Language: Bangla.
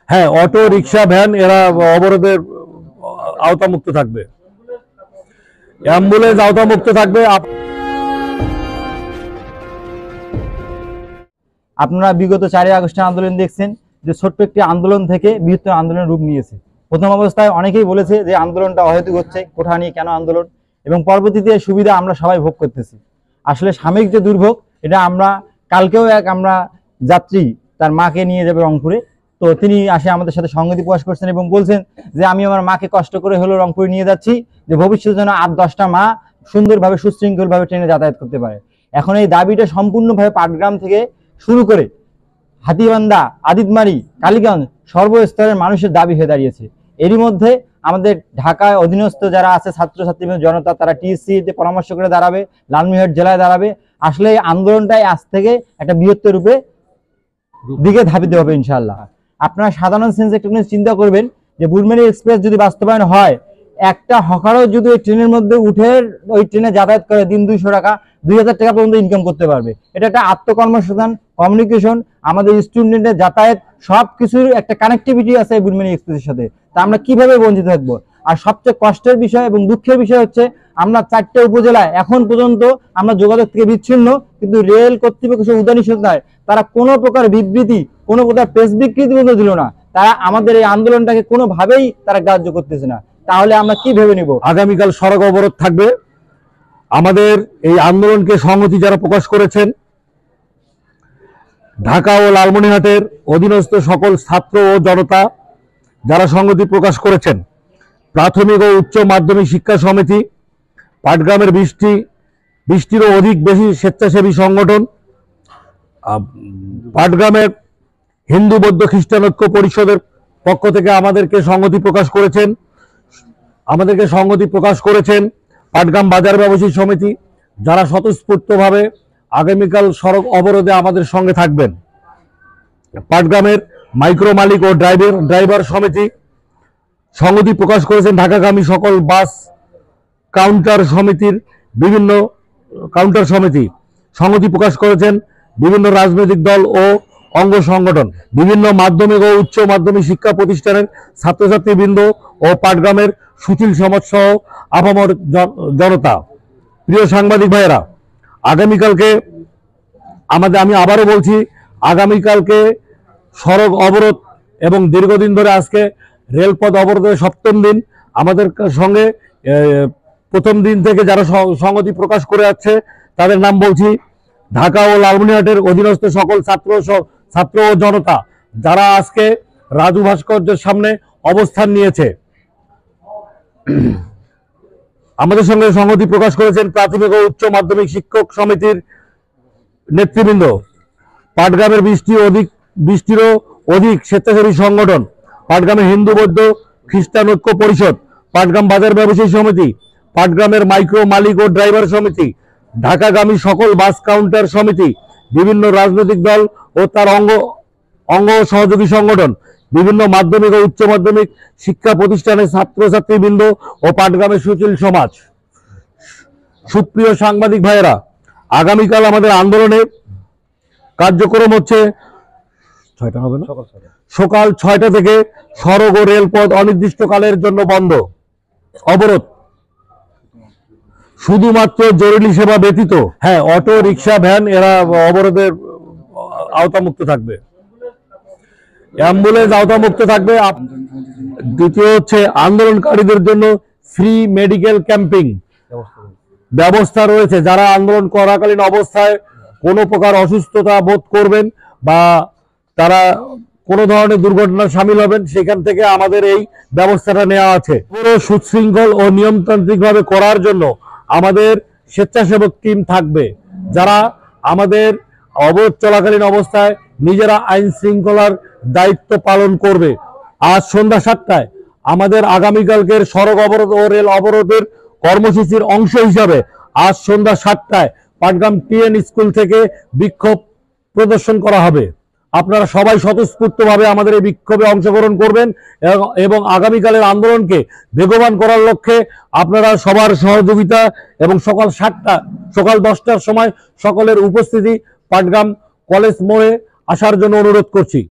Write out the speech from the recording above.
হ্যাঁ, অটো, রিক্সা, ভ্যান এরা অবরোধের আওতামুক্ত থাকবে। অ্যাম্বুলেন্স আওতামুক্ত থাকবে। আপনারা বিগত 4ই আগস্টের আন্দোলন দেখছেন যে ছোট্ট একটি আন্দোলন থেকে বৃহত্তর আন্দোলনের রূপ নিয়েছে। প্রথম অবস্থায় অনেকেই বলেছে যে আন্দোলনটা অহেতুক হচ্ছে, কোঠা নিয়ে কেন আন্দোলন, এবং পরবর্তীতে সুবিধা আমরা সবাই ভোগ করতেছি। আসলে সাময়িক যে দুর্ভোগ, এটা আমরা কালকেও আমরা যাত্রী তার মাকে নিয়ে যাবে রংপুরে, তো তিনি আসে আমাদের সাথে সংগতি প্রকাশ করছেন এবং বলছেন যে আমি আমার মাকে কষ্ট করে হলেও রংপুরে নিয়ে যাচ্ছি, যে ভবিষ্যতে যেন 8-10টা মা সুন্দরভাবে সুশৃঙ্খলভাবে ট্রেনে যাতায়াত করতে পারে। এখন এই দাবিটা সম্পূর্ণভাবে পাটগ্রাম থেকে শুরু করে হাতীবান্ধা, আদিতমারি, কালীগঞ্জ সর্বস্তরের মানুষের দাবি হয়ে দাঁড়িয়েছে। এরই মধ্যে আমাদের ঢাকায় অধীনস্থ যারা আছে ছাত্রছাত্রী জনতা, তারা টিএসসিতে পরামর্শ করে দাঁড়াবে, লালমনিরহাট জেলায় দাঁড়াবে। আসলে এই আন্দোলনটাই আজ থেকে একটা বৃহত্তর রূপে দিকে ধাবিত হবে ইনশাআল্লাহ। আপনারা সাধারণ সেন্সে একটু চিন্তা করবেন যে বুড়মেরি এক্সপ্রেস যদি বাস্তবায়ন হয়, একটা হকারও যদি ওই ট্রেনের মধ্যে উঠে ওই ট্রেনে যাতায়াত করে দিন 200 টাকা 2000 টাকা পর্যন্ত ইনকাম করতে পারবে। এটা একটা আত্মকর্মসংস্থান, কমিউনিকেশন, আমাদের স্টুডেন্টের যাতায়াত সবকিছুর একটা কানেক্টিভিটি আছে বুড়মেরি এক্সপ্রেসের সাথে। তা আমরা কিভাবে বঞ্চিত থাকবো? আর সবচেয়ে কষ্টের বিষয় এবং দুঃখের বিষয় হচ্ছে আমরা 4টে উপজেলায় এখন পর্যন্ত আমরা যোগাযোগ থেকে বিচ্ছিন্ন, কিন্তু রেল কর্তৃপক্ষ উদানিষেধ নয়, তারা কোনো প্রকার বিবৃতি, কোনো প্রকার প্রেস বিবৃতি পর্যন্ত দিল না। তারা আমাদের এই আন্দোলনটাকে কোনোভাবেই তারা গ্রাহ্য করতেছে না। তাহলে আমরা কি ভেবে নিব? আগামীকাল সড়ক অবরোধ থাকবে। আমাদের এই আন্দোলনকে সংহতি যারা প্রকাশ করেছেন, ঢাকা ও লালমনিরহাটের অধীনস্থ সকল ছাত্র ও জনতা যারা সংহতি প্রকাশ করেছেন, প্রাথমিক ও উচ্চ মাধ্যমিক শিক্ষা সমিতি, পাটগ্রামের 20টিরও বেশি স্বেচ্ছাসেবী সংগঠন, পাটগ্রামের হিন্দু বৌদ্ধ খ্রিস্টান ঐক্য পরিষদের পক্ষ থেকে আমাদেরকে সংহতি প্রকাশ করেছেন পাটগ্রাম বাজার ব্যবসায়ী সমিতি, যারা স্বতঃস্ফূর্তভাবে আগামীকাল সড়ক অবরোধে আমাদের সঙ্গে থাকবেন। পাটগ্রামের মাইক্রো মালিক ও ড্রাইভার সমিতি সংহতি প্রকাশ করেছেন ঢাকাগামী সকল বাস কাউন্টার সমিতি সংহতি প্রকাশ করেছেন বিভিন্ন রাজনৈতিক দল ও অঙ্গ সংগঠন, বিভিন্ন মাধ্যমিক ও উচ্চ মাধ্যমিক শিক্ষা প্রতিষ্ঠানের ছাত্রছাত্রীবৃন্দ ও পাটগ্রামের সুশীল সমাজ সহ আপামর জনতা। প্রিয় সাংবাদিক ভাইয়েরা, আগামীকালকে আমি আবারও বলছি, আগামীকালকে সড়ক অবরোধ এবং দীর্ঘদিন ধরে আজকে রেলপথ অবরোধের 7ম দিন। আমাদের সঙ্গে প্রথম দিন থেকে যারা সংহতি প্রকাশ করে যাচ্ছে তাদের নাম বলছি। ঢাকা ও লালমনিরহাটের অধীনস্থ সকল ছাত্র ও জনতা যারা আজকে রাজু ভাস্কর্যের সামনে অবস্থান নিয়েছে, আমাদের সঙ্গে সংহতি প্রকাশ করেছেন প্রাথমিক ও উচ্চ মাধ্যমিক শিক্ষক সমিতির নেতৃবৃন্দ, পাটগ্রামের 20টিরও অধিক স্বেচ্ছাসেবী সংগঠন, পাটগ্রামের হিন্দু বৌদ্ধ খ্রিস্টান ঐক্য পরিষদ, পাটগ্রাম বাজার ব্যবসায়ী সমিতি, পাটগ্রামের মাইক্রো মালিক ও ড্রাইভার সমিতি, ঢাকাগামী সকল বাস কাউন্টার সমিতি, বিভিন্ন রাজনৈতিক দল ও তার অঙ্গ সহযোগী সংগঠন, বিভিন্ন মাধ্যমিক ও উচ্চ মাধ্যমিক শিক্ষা প্রতিষ্ঠানের ছাত্রছাত্রীবৃন্দ ও পাটগ্রামের সুশীল সমাজ। সুপ্রিয় সাংবাদিক ভাইয়েরা, আগামীকাল আমাদের আন্দোলনের কার্যক্রম হচ্ছে সকাল 6টা থেকে সড়ক ও রেলপথ অনির্দিষ্টকালের জন্য বন্ধ, অবরোধ শুধুমাত্র জরুরি সেবা ব্যতীত। হ্যাঁ, অটো, রিক্সা, ভ্যান এরা অবরোধের আওতামুক্ত থাকবে। অ্যাম্বুলেন্স আওতামুক্ত থাকবে। দ্বিতীয় হচ্ছে আন্দোলনকারীদের জন্য ফ্রি মেডিকেল ক্যাম্পিং ব্যবস্থা রয়েছে। যারা আন্দোলন করাকালীন অবস্থায় কোনো প্রকার অসুস্থতা বোধ করবেন বা তারা কোনো ধরনের দুর্ঘটনায় সামিল হবেন, সেখান থেকে আমাদের এই ব্যবস্থাটা নেওয়া আছে। পুরো সুশৃঙ্খল ও নিয়মতান্ত্রিকভাবে করার জন্য আমাদের স্বেচ্ছাসেবক টিম থাকবে, যারা আমাদের অবরোধ চলাকালীন অবস্থায় নিজেরা আইন শৃঙ্খলার দায়িত্ব পালন করবে। আজ সন্ধ্যা 7টায় আমাদের আগামীকালকের সড়ক অবরোধ ও রেল অবরোধের কর্মসূচির অংশ হিসাবে আজ সন্ধ্যা 7টায় পাটগ্রাম টিএন স্কুল থেকে বিক্ষোভ প্রদর্শন করা হবে। আপনারা সবাই স্বতঃস্ফূর্তভাবে আমাদের এই বিক্ষোভে অংশগ্রহণ করবেন এবং আগামীকালের আন্দোলনকে বেগবান করার লক্ষ্যে আপনারা সবার সহযোগিতা এবং সকাল 10টার সময় সকলের উপস্থিতি পাটগ্রাম কলেজ মোড়ে আসার জন্য অনুরোধ করছি।